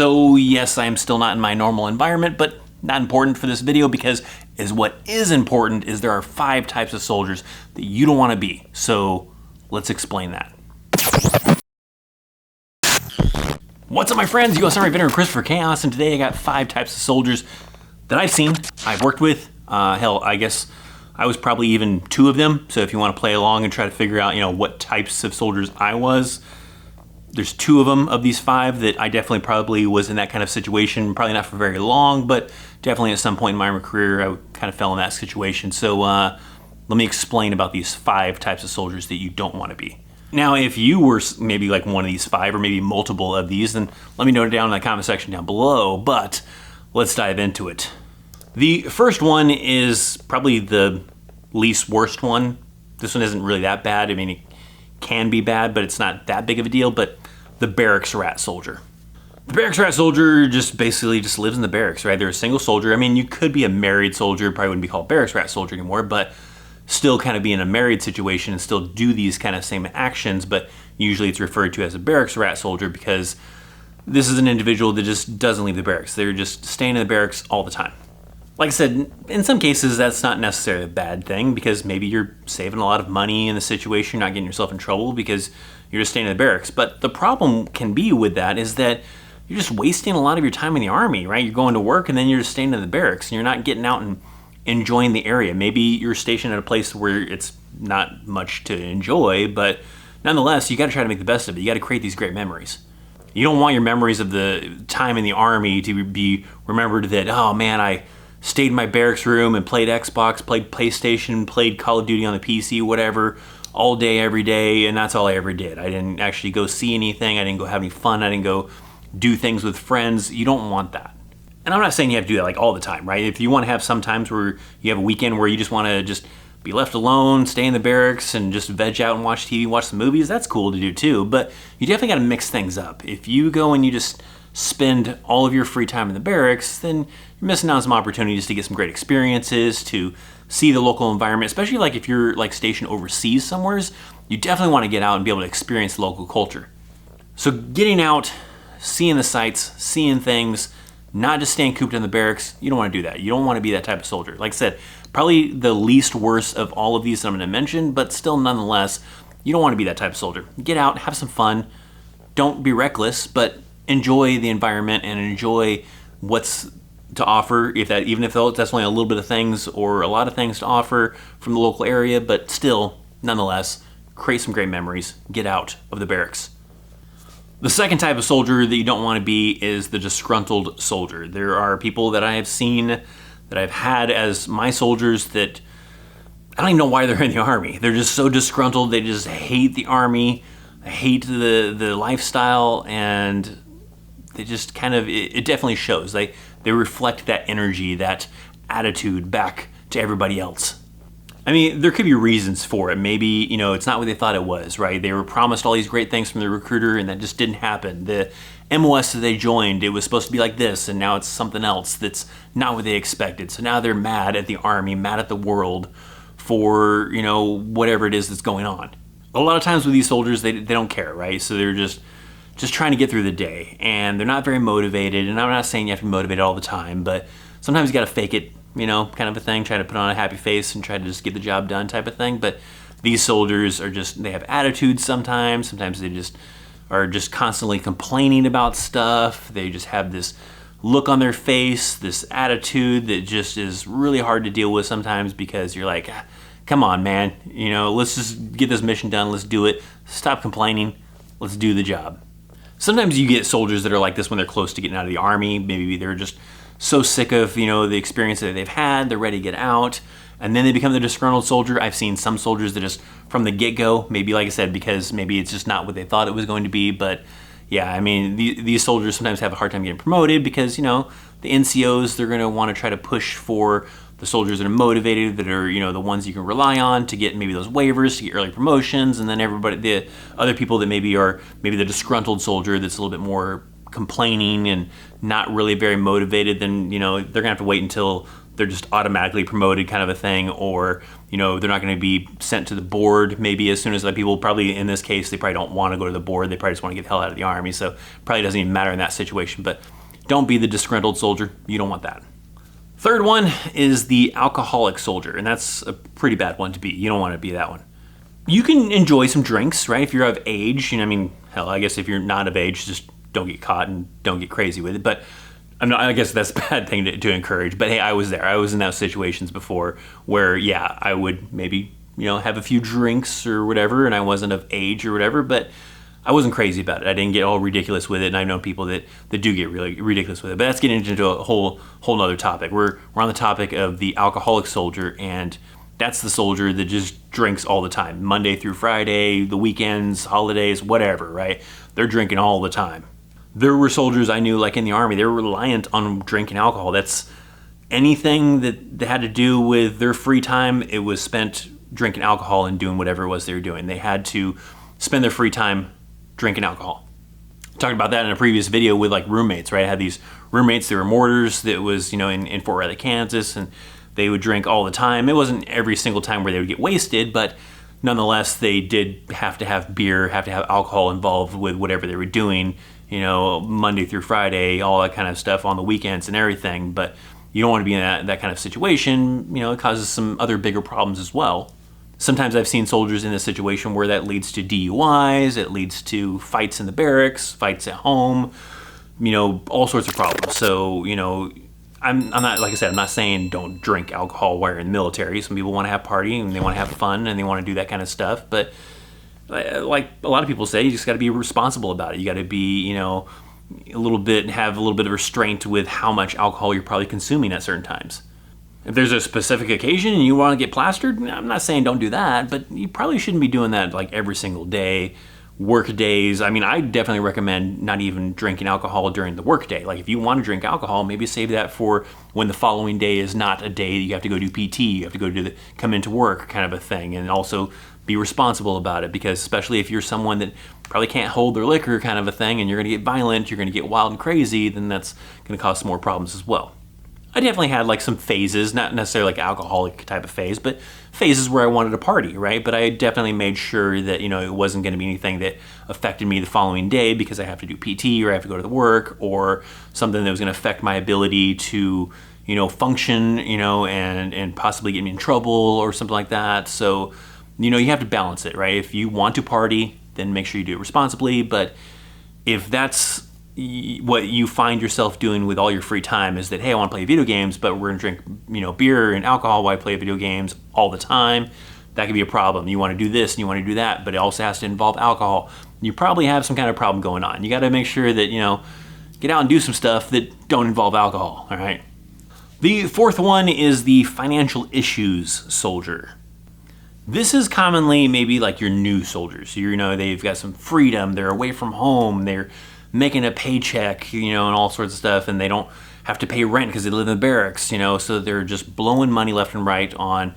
So yes, I am still not in my normal environment, but not important for this video because what is important is there are 5 types of soldiers that you don't want to be. So let's explain that. What's up my friends, US Army veteran Christopher Chaos, and today I got 5 types of soldiers that I've seen, I've worked with. Hell, I guess I was probably even 2 of them. So if you want to play along and try to figure out, what types of soldiers I was, there's 2 of them of these 5 that I definitely probably was in that kind of situation. Probably not for very long, but definitely at some point in my career, I kind of fell in that situation. So let me explain about these 5 types of soldiers that you don't want to be. Now, if you were maybe like one of these 5 or maybe multiple of these, then let me note it down in the comment section down below, but let's dive into it. The first one is probably the least worst one. This one isn't really that bad. I mean, it can be bad, but it's not that big of a deal, but the Barracks Rat Soldier. The Barracks Rat Soldier just basically just lives in the barracks, right? They're a single soldier. I mean, you could be a married soldier, probably wouldn't be called Barracks Rat Soldier anymore, but still kind of be in a married situation and still do these kind of same actions, but usually it's referred to as a Barracks Rat Soldier because this is an individual that just doesn't leave the barracks. They're just staying in the barracks all the time. Like I said, in some cases that's not necessarily a bad thing because maybe you're saving a lot of money in the situation, not getting yourself in trouble because you're just staying in the barracks. But the problem can be with that is that you're just wasting a lot of your time in the Army, right? You're going to work and then you're just staying in the barracks and you're not getting out and enjoying the area. Maybe you're stationed at a place where it's not much to enjoy, but nonetheless, you got to try to make the best of it. You got to create these great memories. You don't want your memories of the time in the Army to be remembered that, oh man, I stayed in my barracks room and played Xbox, played PlayStation, played Call of Duty on the PC, whatever, all day, every day, and that's all I ever did. I didn't actually go see anything. I didn't go have any fun. I didn't go do things with friends. You don't want that. And I'm not saying you have to do that like all the time, right? If you want to have some times where you have a weekend where you just want to just be left alone, stay in the barracks and just veg out and watch TV, watch some movies, that's cool to do too. But you definitely got to mix things up. If you go and you just spend all of your free time in the barracks, then you're missing out on some opportunities to get some great experiences, to see the local environment, especially like if you're like stationed overseas somewheres, you definitely want to get out and be able to experience the local culture. So getting out, seeing the sights, seeing things, not just staying cooped in the barracks, you don't want to do that. You don't want to be that type of soldier. Like I said, probably the least worst of all of these that I'm going to mention, but still nonetheless, you don't want to be that type of soldier. Get out, have some fun, don't be reckless, but enjoy the environment and enjoy what's to offer, even if that's only a little bit of things or a lot of things to offer from the local area, but still, nonetheless, create some great memories, get out of the barracks. The second type of soldier that you don't want to be is the disgruntled soldier. There are people that I have seen, that I've had as my soldiers that I don't even know why they're in the Army. They're just so disgruntled, they just hate the Army, hate the lifestyle, and they just kind of, it definitely shows. They reflect that energy, that attitude back to everybody else. I mean, there could be reasons for it. Maybe, it's not what they thought it was, right? They were promised all these great things from the recruiter and that just didn't happen. The MOS that they joined, it was supposed to be like this and now it's something else that's not what they expected. So now they're mad at the Army, mad at the world for, whatever it is that's going on. A lot of times with these soldiers, they don't care, right? So they're just trying to get through the day and they're not very motivated. And I'm not saying you have to be motivated all the time, but sometimes you got to fake it, kind of a thing, try to put on a happy face and try to just get the job done type of thing. But these soldiers are they have attitudes sometimes. Sometimes they just are just constantly complaining about stuff. They just have this look on their face, this attitude that just is really hard to deal with sometimes because you're like, come on, man, let's just get this mission done. Let's do it. Stop complaining. Let's do the job. Sometimes you get soldiers that are like this when they're close to getting out of the Army. Maybe they're just so sick of, the experience that they've had, they're ready to get out, and then they become the disgruntled soldier. I've seen some soldiers that just, from the get-go, maybe like I said, because maybe it's just not what they thought it was going to be, but yeah, I mean, these soldiers sometimes have a hard time getting promoted because, the NCOs, they're gonna wanna try to push for the soldiers that are motivated, that are, the ones you can rely on to get maybe those waivers, to get early promotions, and then the other people that maybe are the disgruntled soldier that's a little bit more complaining and not really very motivated, then they're gonna have to wait until they're just automatically promoted kind of a thing, or they're not going to be sent to the board maybe as soon as other people. Probably in this case, they probably don't want to go to the board. They probably just want to get the hell out of the Army, so probably doesn't even matter in that situation. But don't be the disgruntled soldier. You don't want that. Third one is the alcoholic soldier, and that's a pretty bad one to be. You don't want to be that one. You can enjoy some drinks, right? If you're of age, hell, I guess if you're not of age, just don't get caught and don't get crazy with it. But I guess that's a bad thing to encourage. But hey, I was there. I was in those situations before where, yeah, I would maybe, have a few drinks or whatever, and I wasn't of age or whatever, but I wasn't crazy about it. I didn't get all ridiculous with it, and I've known people that do get really ridiculous with it. But that's getting into a whole nother topic. We're on the topic of the alcoholic soldier, and that's the soldier that just drinks all the time, Monday through Friday, the weekends, holidays, whatever, right? They're drinking all the time. There were soldiers I knew, like in the Army, they were reliant on drinking alcohol. That's anything that had to do with their free time, it was spent drinking alcohol and doing whatever it was they were doing. They had to spend their free time drinking alcohol. I talked about that in a previous video with like roommates, right? I had these roommates, they were mortars, that was, in Fort Riley, Kansas, and they would drink all the time. It wasn't every single time where they would get wasted, but nonetheless, they did have to have beer, have to have alcohol involved with whatever they were doing, Monday through Friday, all that kind of stuff on the weekends and everything. But you don't want to be in that kind of situation. It causes some other bigger problems as well. Sometimes I've seen soldiers in this situation where that leads to DUIs, it leads to fights in the barracks, fights at home, all sorts of problems. So, I'm not, like I said, I'm not saying don't drink alcohol while you're in the military. Some people want to have party and they want to have fun and they want to do that kind of stuff. But like a lot of people say, you just got to be responsible about it. You got to be, have a little bit of restraint with how much alcohol you're probably consuming at certain times. If there's a specific occasion and you want to get plastered, I'm not saying don't do that, but you probably shouldn't be doing that like every single day. Work days, I definitely recommend not even drinking alcohol during the work day. Like if you want to drink alcohol, maybe save that for when the following day is not a day that you have to go do PT, you have to go come into work kind of a thing, and also be responsible about it, because especially if you're someone that probably can't hold their liquor kind of a thing and you're going to get violent, you're going to get wild and crazy, then that's going to cause some more problems as well. I definitely had like some phases, not necessarily like alcoholic type of phase, but phases where I wanted to party, right? But I definitely made sure that, it wasn't going to be anything that affected me the following day because I have to do PT or I have to go to the work, or something that was going to affect my ability to, function, and possibly get me in trouble or something like that. So, you have to balance it, right? If you want to party, then make sure you do it responsibly. But if that's what you find yourself doing with all your free time is that, hey, I want to play video games, but we're going to drink, beer and alcohol while I play video games all the time, that could be a problem. You want to do this and you want to do that, but it also has to involve alcohol. You probably have some kind of problem going on. You got to make sure that, get out and do some stuff that don't involve alcohol, all right? The fourth one is the financial issues soldier. This is commonly maybe like your new soldiers. They've got some freedom, they're away from home, they're making a paycheck, and all sorts of stuff, and they don't have to pay rent because they live in the barracks, so they're just blowing money left and right on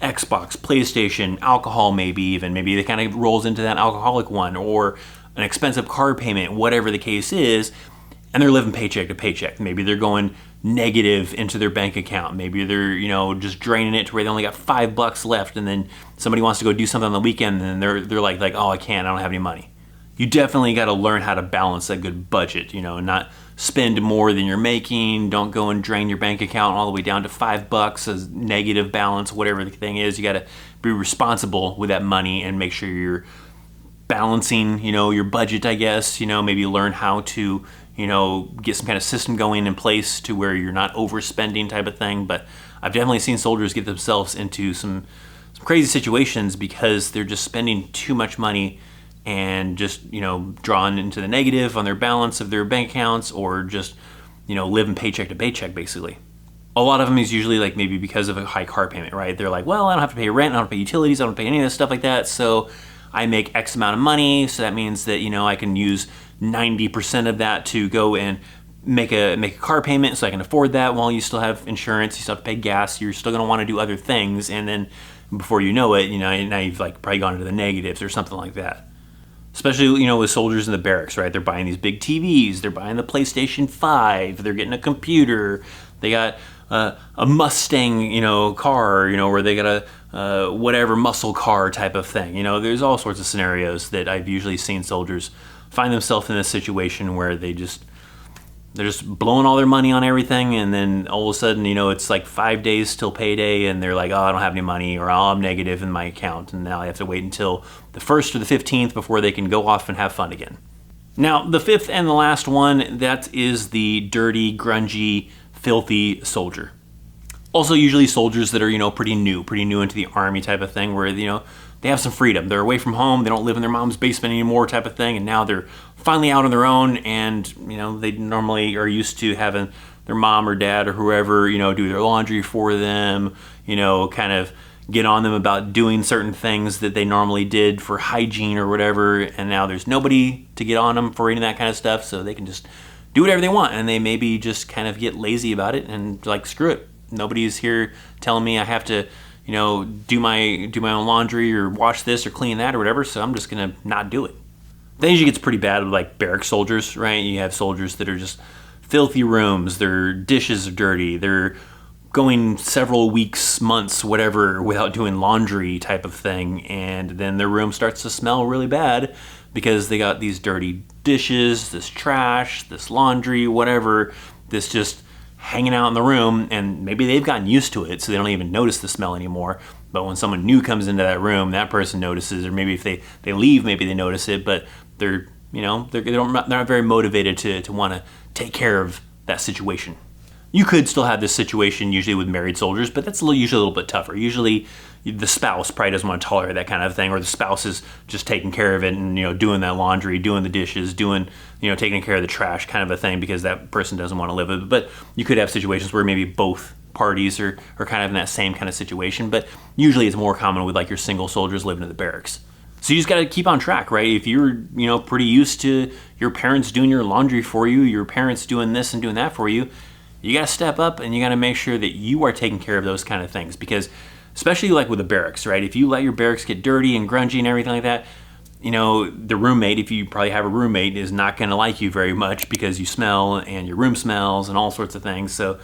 Xbox, PlayStation, alcohol maybe it kind of rolls into that alcoholic one, or an expensive car payment, whatever the case is, and they're living paycheck to paycheck. Maybe they're going negative into their bank account. Maybe they're, just draining it to where they only got $5 left, and then somebody wants to go do something on the weekend, and they're like, oh, I don't have any money. You definitely got to learn how to balance a good budget, and not spend more than you're making. Don't go and drain your bank account all the way down to $5 as negative balance, whatever the thing is. You got to be responsible with that money and make sure you're balancing, your budget, I guess. Maybe learn how to, get some kind of system going in place to where you're not overspending type of thing. But I've definitely seen soldiers get themselves into some crazy situations because they're just spending too much money and just, drawn into the negative on their balance of their bank accounts, or just, living paycheck to paycheck, basically. A lot of them is usually like maybe because of a high car payment, right? They're like, well, I don't have to pay rent, I don't have to pay utilities, I don't have to pay any of this stuff like that, so I make X amount of money, so that means that, I can use 90% of that to go and make a car payment so I can afford that while you still have insurance, you still have to pay gas, you're still going to want to do other things, and then before you know it, now you've like probably gone into the negatives or something like that. Especially, with soldiers in the barracks, right? They're buying these big TVs, they're buying the PlayStation 5, they're getting a computer, they got a Mustang, car, where they got a whatever muscle car type of thing. There's all sorts of scenarios that I've usually seen soldiers find themselves in a situation where they're just blowing all their money on everything, and then all of a sudden, it's like 5 days till payday, and they're like, oh, I don't have any money, or oh, I'm negative in my account, and now I have to wait until the 1st or the 15th before they can go off and have fun again. Now, the 5th and the last one, that is the dirty, grungy, filthy soldier. Also usually soldiers that are, pretty new into the army type of thing, where, they have some freedom. They're away from home, they don't live in their mom's basement anymore type of thing, and now they're finally out on their own, and, they normally are used to having their mom or dad or whoever, do their laundry for them, kind of get on them about doing certain things that they normally did for hygiene or whatever, and now there's nobody to get on them for any of that kind of stuff, so they can just do whatever they want, and they maybe just kind of get lazy about it and like, screw it. Nobody's here telling me I have to, do my own laundry or wash this or clean that or whatever, so I'm just gonna not do it. Then usually gets pretty bad with like barracks soldiers, right? You have soldiers that are just filthy rooms, their dishes are dirty, they're going several weeks, months, whatever, without doing laundry type of thing, and then their room starts to smell really bad because they got these dirty dishes, this trash, this laundry, whatever, this just hanging out in the room, and maybe they've gotten used to it so they don't even notice the smell anymore. But when someone new comes into that room, that person notices, or maybe if they leave, maybe they notice it, but they're not very motivated to want to take care of that situation. You could still have this situation usually with married soldiers, but that's usually a little bit tougher. Usually the spouse probably doesn't want to tolerate that kind of thing, or the spouse is just taking care of it and, doing that laundry, doing the dishes, taking care of the trash kind of a thing, because that person doesn't want to live with it. But you could have situations where maybe both parties are kind of in that same kind of situation, but usually it's more common with like your single soldiers living in the barracks. So you just got to keep on track, right? If you're, pretty used to your parents doing your laundry for you, your parents doing this and doing that for you, you got to step up and you got to make sure that you are taking care of those kind of things, because especially like with the barracks, right? If you let your barracks get dirty and grungy and everything like that, the roommate, if you probably have a roommate, is not going to like you very much because you smell and your room smells and all sorts of things. So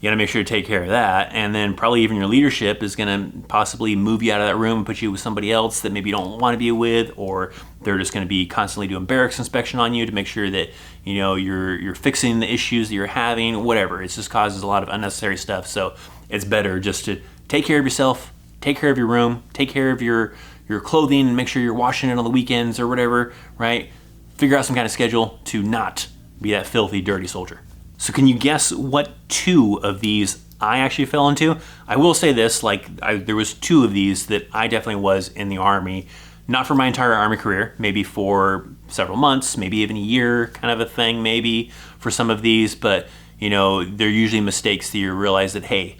you got to make sure to take care of that. And then probably even your leadership is going to possibly move you out of that room and put you with somebody else that maybe you don't want to be with, or they're just going to be constantly doing barracks inspection on you to make sure that, you're fixing the issues that you're having, whatever. It just causes a lot of unnecessary stuff. So it's better just to take care of yourself, take care of your room, take care of your clothing, and make sure you're washing it on the weekends or whatever, right? Figure out some kind of schedule to not be that filthy, dirty soldier. So can you guess what 2 of these I actually fell into? I will say this, there was 2 of these that I definitely was in the Army, not for my entire Army career, maybe for several months, maybe even a year kind of a thing, maybe for some of these, but they're usually mistakes that you realize that, hey,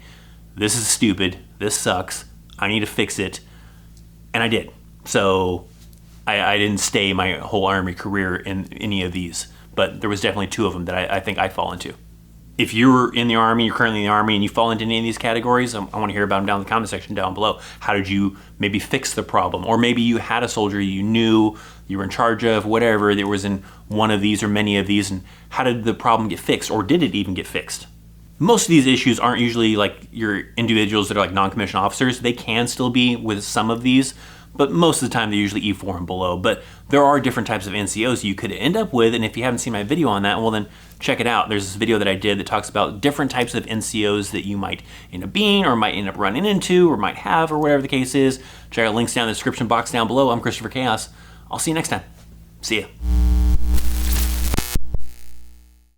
this is stupid, this sucks, I need to fix it, and I did. So I didn't stay my whole Army career in any of these, but there was definitely 2 of them that I think I fall into. If you're in the Army, you're currently in the Army, and you fall into any of these categories, I want to hear about them down in the comment section down below. How did you maybe fix the problem? Or maybe you had a soldier you knew, you were in charge of, whatever, that was in one of these or many of these, and how did the problem get fixed, or did it even get fixed? Most of these issues aren't usually like your individuals that are like non-commissioned officers. They can still be with some of these, but most of the time they're usually E4 and below. But there are different types of NCOs you could end up with, and if you haven't seen my video on that, well then check it out. There's this video that I did that talks about different types of NCOs that you might end up being, or might end up running into, or might have, or whatever the case is. Check out links down in the description box down below. I'm Christopher Chaos. I'll see you next time. See ya.